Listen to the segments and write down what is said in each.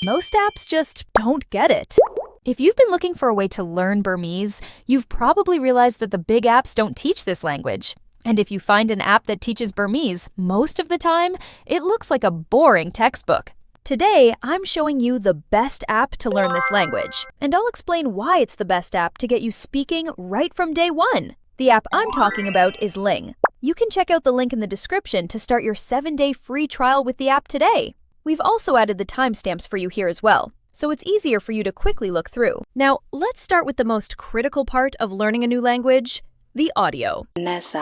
Most apps just don't get it. If you've been looking for a way to learn Burmese, you've probably realized that the big apps don't teach this language. And if you find an app that teaches Burmese, most of the time, it looks like a boring textbook. Today, I'm showing you the best app to learn this language, and I'll explain why it's the best app to get you speaking right from day one. The app I'm talking about is Ling. You can check out the link in the description to start your 7-day free trial with the app today. We've also added the timestamps for you here as well, so it's easier for you to quickly look through. Now, let's start with the most critical part of learning a new language, the audio. Most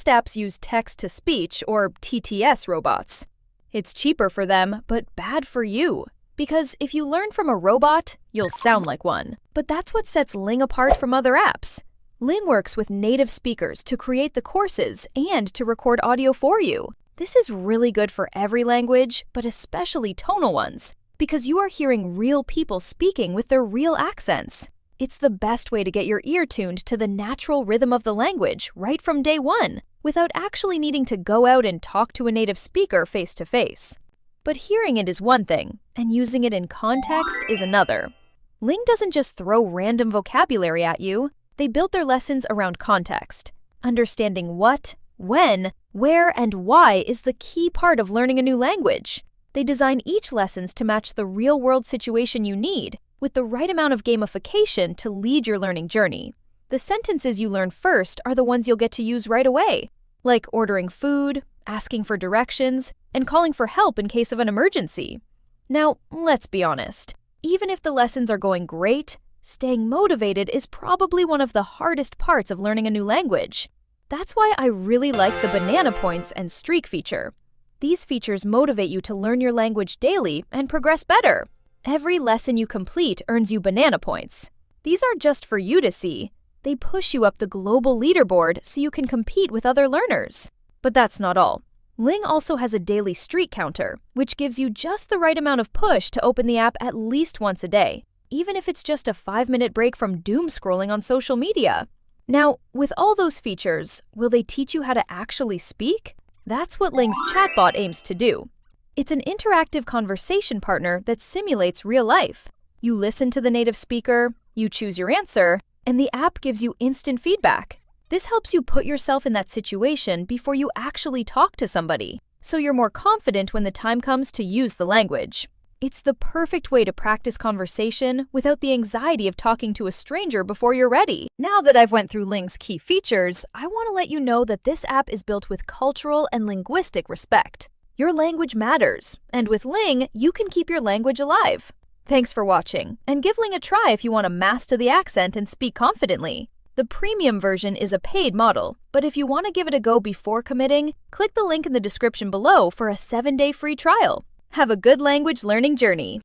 apps use text-to-speech or TTS robots. It's cheaper for them, but bad for you. Because if you learn from a robot, you'll sound like one. But that's what sets Ling apart from other apps. Ling works with native speakers to create the courses and to record audio for you. This is really good for every language, but especially tonal ones, because you are hearing real people speaking with their real accents. It's the best way to get your ear tuned to the natural rhythm of the language right from day one, without actually needing to go out and talk to a native speaker face to face. But hearing it is one thing, and using it in context is another. Ling doesn't just throw random vocabulary at you. They built their lessons around context. Understanding what, when, where, and why is the key part of learning a new language. They design each lessons to match the real-world situation you need, with the right amount of gamification to lead your learning journey. The sentences you learn first are the ones you'll get to use right away, like ordering food, asking for directions, and calling for help in case of an emergency. Now, let's be honest. Even if the lessons are going great, staying motivated is probably one of the hardest parts of learning a new language. That's why I really like the banana points and streak feature. These features motivate you to learn your language daily and progress better. Every lesson you complete earns you banana points. These aren't just for you to see. They push you up the global leaderboard so you can compete with other learners. But that's not all. Ling also has a daily streak counter, which gives you just the right amount of push to open the app at least once a day, even if it's just a 5-minute break from doom scrolling on social media. Now, with all those features, will they teach you how to actually speak? That's what Ling's Chatbot aims to do. It's an interactive conversation partner that simulates real life. You listen to the native speaker, you choose your answer, and the app gives you instant feedback. This helps you put yourself in that situation before you actually talk to somebody, so you're more confident when the time comes to use the language. It's the perfect way to practice conversation without the anxiety of talking to a stranger before you're ready. Now that I've went through Ling's key features, I want to let you know that this app is built with cultural and linguistic respect. Your language matters, and with Ling, you can keep your language alive. Thanks for watching, and give Ling a try if you want to master the accent and speak confidently. The premium version is a paid model, but if you want to give it a go before committing, click the link in the description below for a 7-day free trial. Have a good language learning journey.